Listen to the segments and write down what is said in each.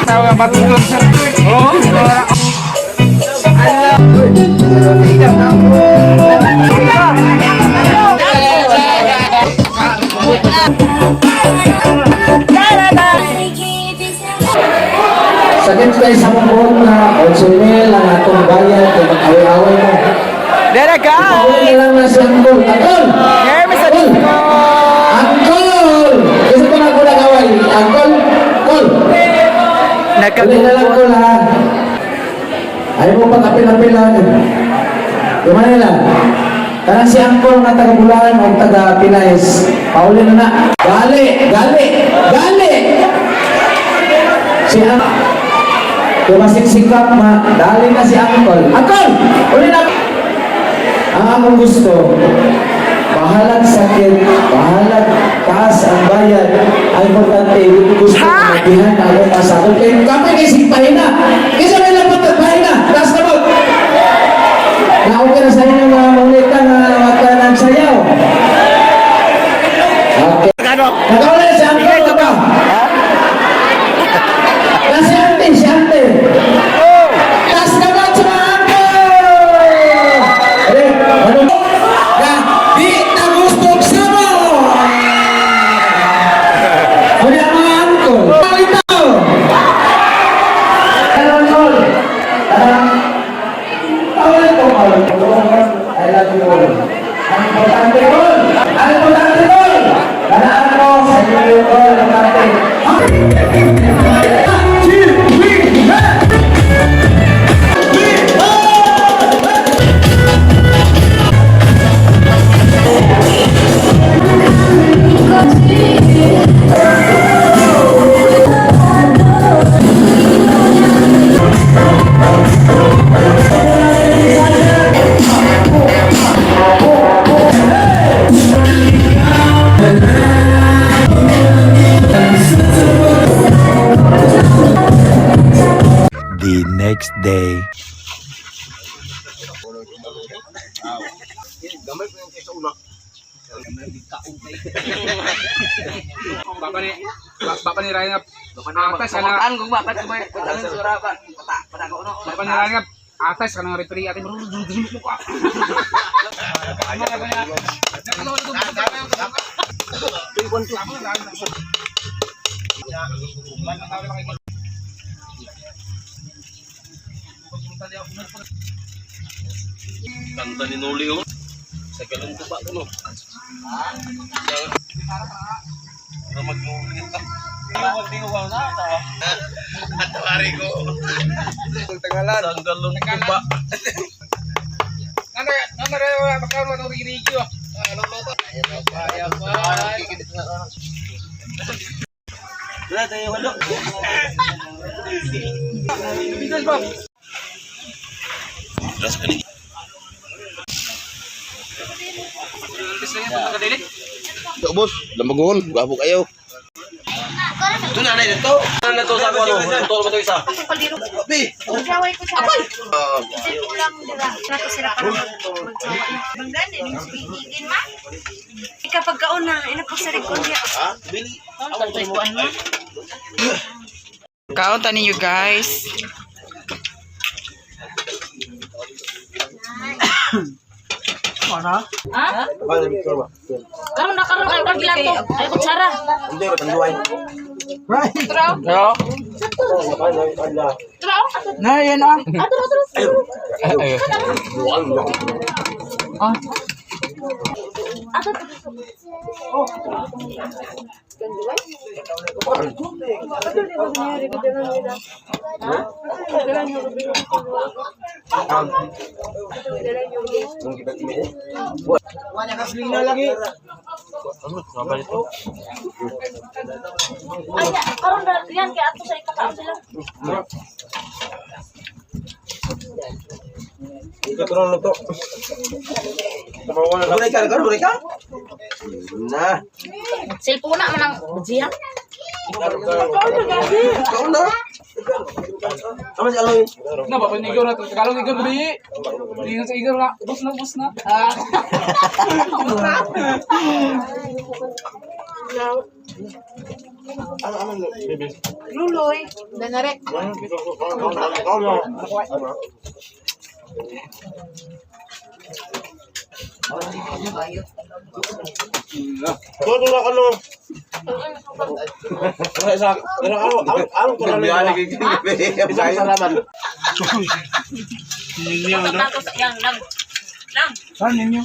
Tawa patulog sa oh, sakit kayo sa mga na Otsunil ang atong bayan kung mag-away-away mo. Dere ka! Away na lang na si Angkol. Angkol! Hermes at Angkol! Kasi ko na ako nag-away. Angkol! Angkol! Uli na lang ko ha. Ayaw mo pang apil-apilan. Yung Manila. Karang si Angkol na taga-Bulacan o taga-Pinays. Pauli na na. Gali! Gali! Gali! Si Angkol. Tumasing sikap ma. Dali na si Angkol. Angkol! Uli na. Ang akong gusto, bahalag sakit, bahalag taas ang bayad. Ang importante, hindi ko gusto magbihan na ako masakot. Kaya kapag isipahin na, kasi may lapat at bahin na, taas na mo. Na-okay na sa inyo mga manglita na makanan sayaw. Okay. Nagawala na si Angkol ka ba? Si Ante, si Ante. Taas na mo sa mga Angkol! Di na gusto sama. Wala mga Angkol. Ito. Hello, Angkol. Tawag ito, Angkol. I love you all. Ang importante ko. Ang importante ko. Ganaan mo sa inyo ko. Ang importante. The next day. Bapak ni Ryan atas kana kung bapak ko may sura ba bapak ni Ryan atas kana referee atin mo ka Kanta ni Noli yun. Sa galong tuba ko no. Na mag-movie ka. Mag-tingawang na ito. At tawari ko. Tangalan. Sa galong tuba. Nandara bakal mo itong rigirigi oh. Ayaw pa. Wala tayo wala. Bigas ba? Terus ka ni. Bos, lambagon, gabo kayo. Ito na na ito. Ano na to sa ano? Ito ba to isa? Abi. Jaway ko sa ako. Kasi kulang dira. Nato sila para magjawa. Banggan din yung speaking ma. Kapag kauna, ina po sa record niya. Ha? Bili. Kaunta ninyo guys. Ha? Karon na karon ay paglato. Ay kutsara. Hindi ba tanduay? Traw. Yo. Traw. Na yan ah. Wala ka sling na lagi. Ay, karon na yan kay ato sa ikakaon sila. Katron na to. Tabawan na ka? Na. Cellphone na man ang bujihan. Ikaw na. Sama si Aloy. Na, papanigaw na to. Tagalog igaw gabi. Hindi na sa igaw na. Bus na. Luloy. Danarek. Todo na ano. Sa ano ko lang isa salaman. Tapos yang lang. Saan ninyo?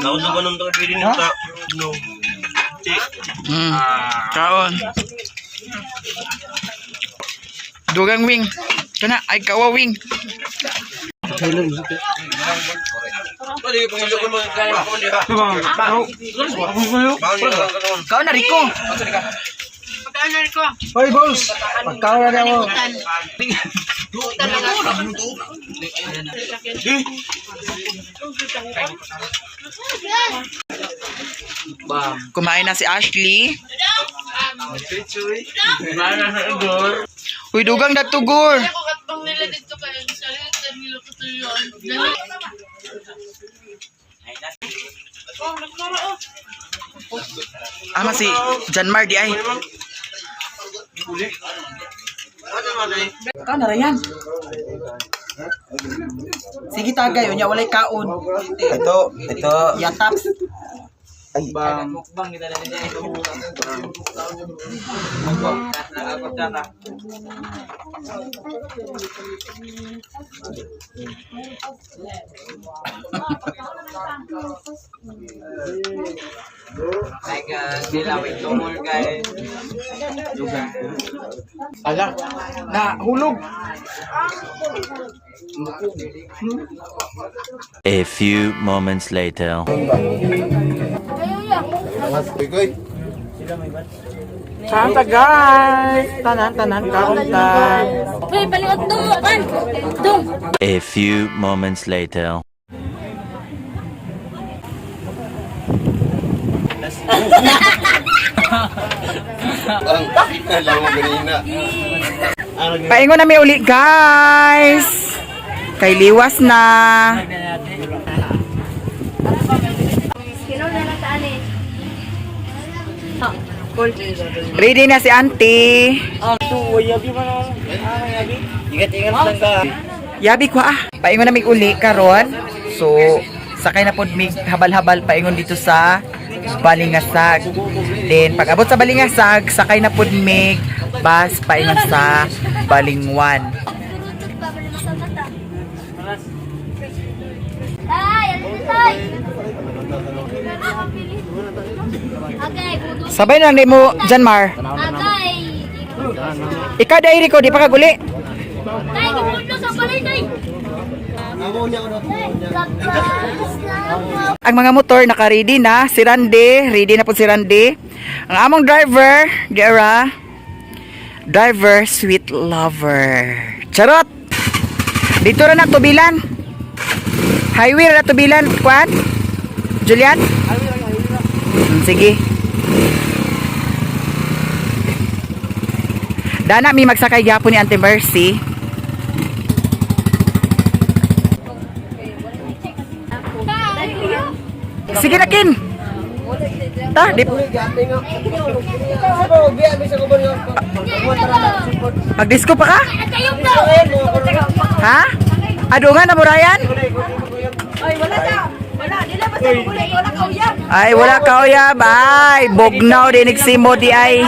Naon na ba nung pwede nito sa no. Kaon. Dugang wing. Kana ay kawa wing. Pwede ko pang mo kaya ko diha. Kaon na Rico. Hoy, boss! Pagkawa na ako. Kumain na si Ashley. Uy, dugang nagtugor. Ama si Janmar di ay. Ka na yan. Sige tagay, unya walay kaon. Ito. Yataps. Mukbang kita na Ala, na hulog. A few moments later. Santa guys, tanan kaunta. Uy, palingot dong mo kan. Dong. A few moments later. Paingon na may uli guys. Kay liwas na. Sino na nataan eh? Ready na si auntie. Yabi ko Paingon na may uli karon. So, sakay na pod mig habal-habal paingon dito sa Balingasag. Then pag abot sa Balingasag, sakay na pod mig bus paingon sa Balingwan. Sabay na lang di mo, Janmar. Ikaw dahil ko, di pa kaguli. Ang mga motor naka-ready na. Si Randy, ready na po si Randy. Ang among driver, driver, sweet lover. Charot! Dito na tubilan. Highway na tubilan. Kwan? Julian? Sige. Dana mi magsakay gyapon ni Auntie Mercy. Sige na kin. Ta, di. Mag-disco pa ka? Ha? Adungan na mo Ryan? Ay, wala ka uyab. Ay, bognaw dinig simo di ay.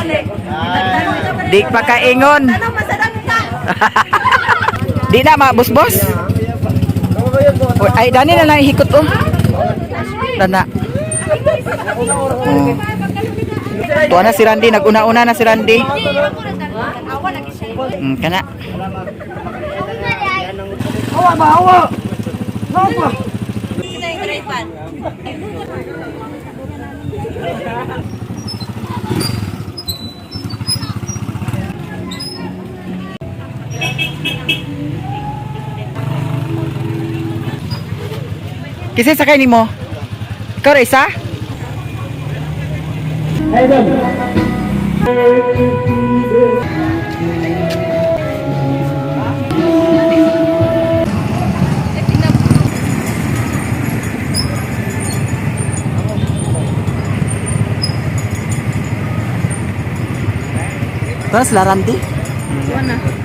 Di pa kaingon. Di na mabus-bus. Ay, dani na lang hikot Dana. Tuwa na si Randy, nag-una-una na si Randy. Kana. Kisay sakay nimo? Ikaw ra isa? Hey, Dad. Terus laranti? Mana?